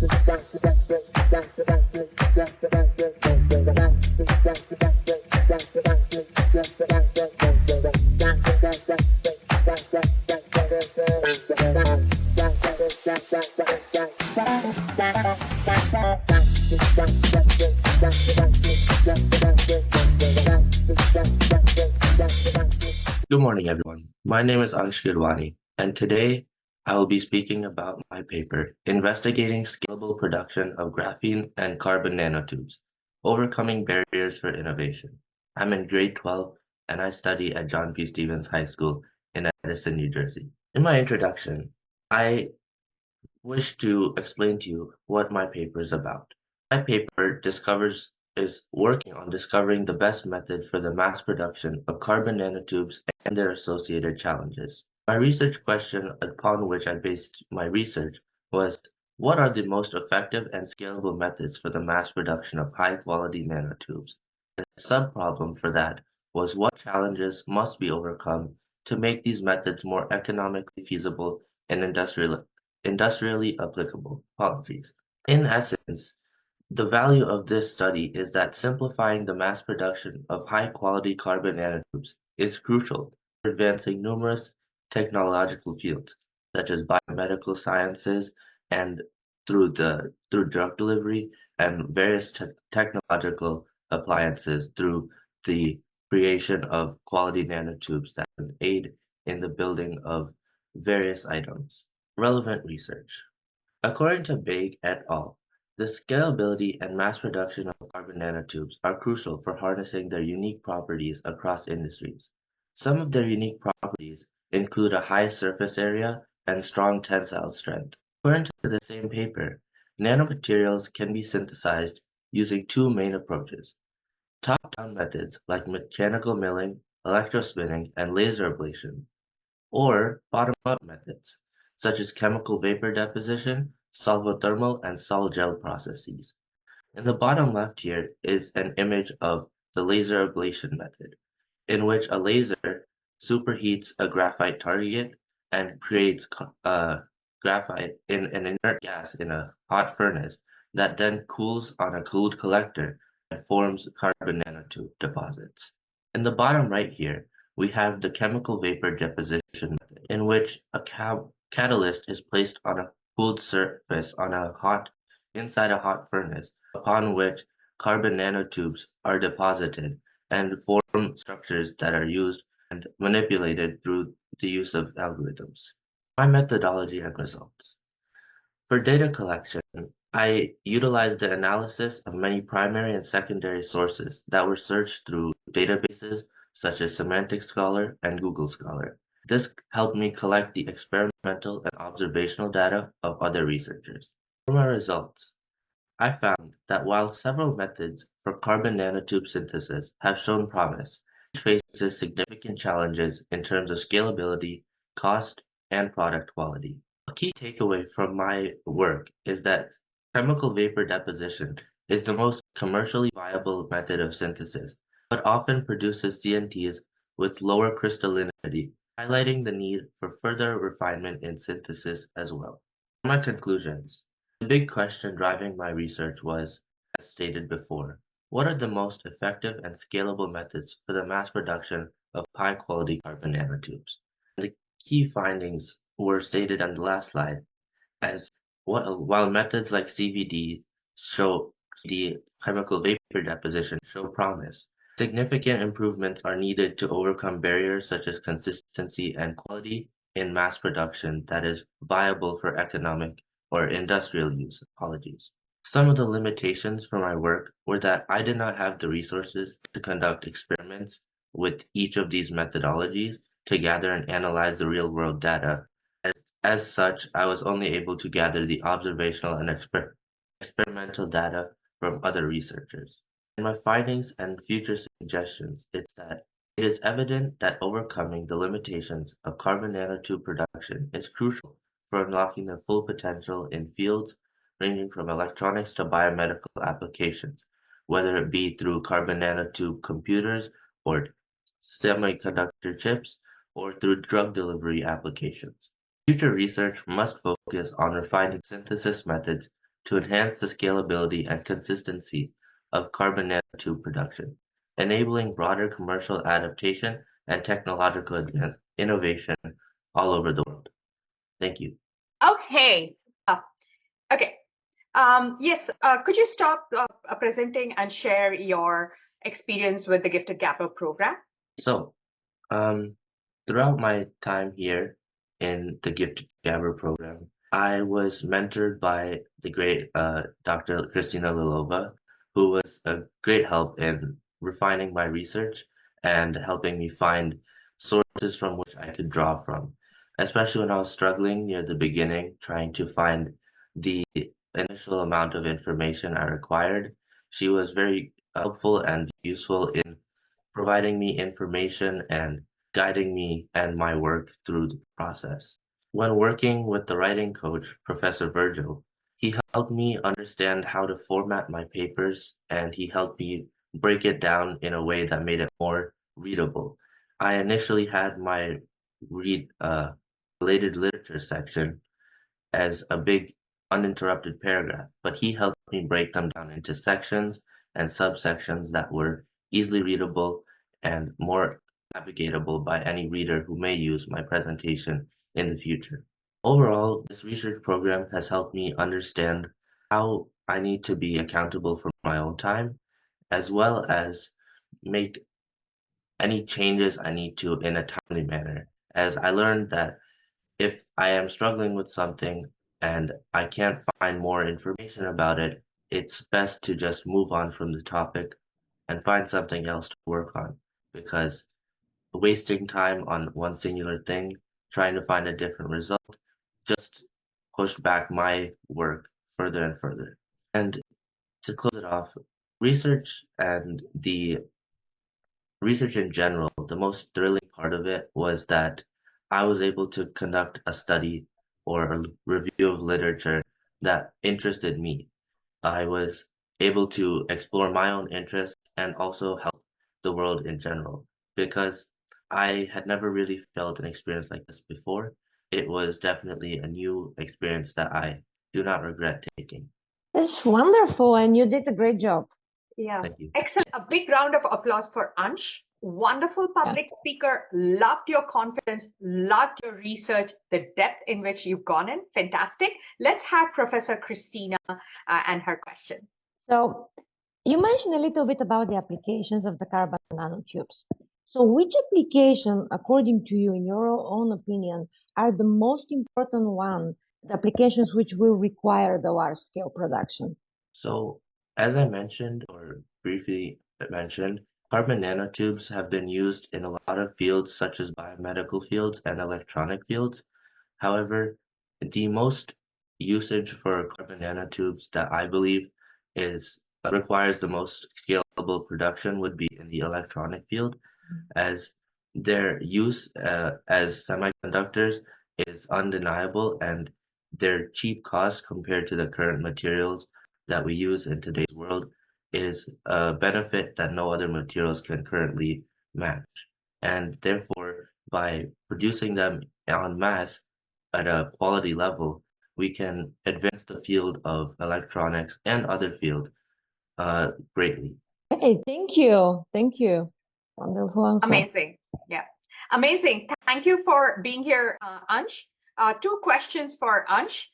Good morning, everyone. My name is Ansh Gidwani, and today I will be speaking about my paper, Investigating Scalable Production of Graphene and Carbon Nanotubes, Overcoming Barriers for Innovation. I'm in grade 12, and I study at John P. Stevens High School in Edison, New Jersey. In my introduction, I wish to explain to you what my paper is about. My paper is working on discovering the best method for the mass production of carbon nanotubes and their associated challenges. My research question upon which I based my research was, what are the most effective and scalable methods for the mass production of high-quality nanotubes? And a sub-problem for that was, what challenges must be overcome to make these methods more economically feasible and industrially applicable? Apologies. In essence, the value of this study is that simplifying the mass production of high-quality carbon nanotubes is crucial for advancing numerous technological fields, such as biomedical sciences and through drug delivery and various technological appliances through the creation of quality nanotubes that can aid in the building of various items. Relevant research. According to Baig et al., the scalability and mass production of carbon nanotubes are crucial for harnessing their unique properties across industries. Some of their unique properties include a high surface area and strong tensile strength. According to the same paper, nanomaterials can be synthesized using two main approaches: top-down methods like mechanical milling, electrospinning, and laser ablation, or bottom-up methods, such as chemical vapor deposition, solvothermal, and sol-gel processes. In the bottom left here is an image of the laser ablation method, in which a laser superheats a graphite target and creates graphite in an inert gas in a hot furnace that then cools on a cooled collector and forms carbon nanotube deposits. In the bottom right here, we have the chemical vapor deposition method, in which a catalyst is placed on a cooled surface inside a hot furnace, upon which carbon nanotubes are deposited and form structures that are used and manipulated through the use of algorithms. My methodology and results. For data collection, I utilized the analysis of many primary and secondary sources that were searched through databases such as Semantic Scholar and Google Scholar. This helped me collect the experimental and observational data of other researchers. For my results, I found that while several methods for carbon nanotube synthesis have shown promise, each faces significant challenges in terms of scalability, cost, and product quality. A key takeaway from my work is that chemical vapor deposition is the most commercially viable method of synthesis, but often produces CNTs with lower crystallinity, highlighting the need for further refinement in synthesis as well. My conclusions. The big question driving my research was, as stated before, what are the most effective and scalable methods for the mass production of high-quality carbon nanotubes? The key findings were stated on the last slide, as while methods like CVD show the chemical vapor deposition show promise, significant improvements are needed to overcome barriers such as consistency and quality in mass production that is viable for economic or industrial use. Apologies. Some of the limitations for my work were that I did not have the resources to conduct experiments with each of these methodologies to gather and analyze the real-world data. As such, I was only able to gather the observational and experimental data from other researchers. In my findings and future suggestions, it's that it is evident that overcoming the limitations of carbon nanotube production is crucial for unlocking their full potential in fields ranging from electronics to biomedical applications, whether it be through carbon nanotube computers or semiconductor chips, or through drug delivery applications. Future research must focus on refining synthesis methods to enhance the scalability and consistency of carbon nanotube production, enabling broader commercial adaptation and technological innovation all over the world. Thank you. Okay. Okay. Yes. Could you stop presenting and share your experience with the Gifted Gapper program? So, throughout my time here in the Gifted Gabber program, I was mentored by the great Dr. Christina Lilova, who was a great help in refining my research and helping me find sources from which I could draw from, especially when I was struggling near the beginning, trying to find the initial amount of information I required. She was very helpful and useful in providing me information and guiding me and my work through the process. When working with the writing coach, Professor Virgil, he helped me understand how to format my papers and he helped me break it down in a way that made it more readable. I initially had my related literature section as a big uninterrupted paragraph, but he helped me break them down into sections and subsections that were easily readable and more navigatable by any reader who may use my presentation in the future. Overall, this research program has helped me understand how I need to be accountable for my own time, as well as make any changes I need to in a timely manner, as I learned that if I am struggling with something and I can't find more information about it, it's best to just move on from the topic and find something else to work on because wasting time on one singular thing, trying to find a different result, just pushed back my work further and further. And to close it off, research and the research in general, the most thrilling part of it was that I was able to conduct a study or a review of literature that interested me. I was able to explore my own interests and also help the world in general because I had never really felt an experience like this before. It was definitely a new experience that I do not regret taking. That's wonderful, and you did a great job. Yeah. Thank you. Excellent. A big round of applause for Ansh. Wonderful public speaker. Loved your confidence. Loved your research. The depth in which you've gone in. Fantastic. Let's have Professor Christina and her question. So you mentioned a little bit about the applications of the carbon nanotubes. So which application, according to you, in your own opinion, are the most important one, the applications which will require the large-scale production? So, as I mentioned or briefly mentioned, carbon nanotubes have been used in a lot of fields such as biomedical fields and electronic fields. However, the most usage for carbon nanotubes that I believe is requires the most scalable production would be in the electronic field, as their use as semiconductors is undeniable and their cheap cost compared to the current materials that we use in today's world is a benefit that no other materials can currently match. And therefore, by producing them en masse at a quality level, we can advance the field of electronics and other fields greatly. Hey, thank you. Thank you. Wonderful answer. Amazing. Yeah. Amazing. Thank you for being here, Ansh. Two questions for Ansh.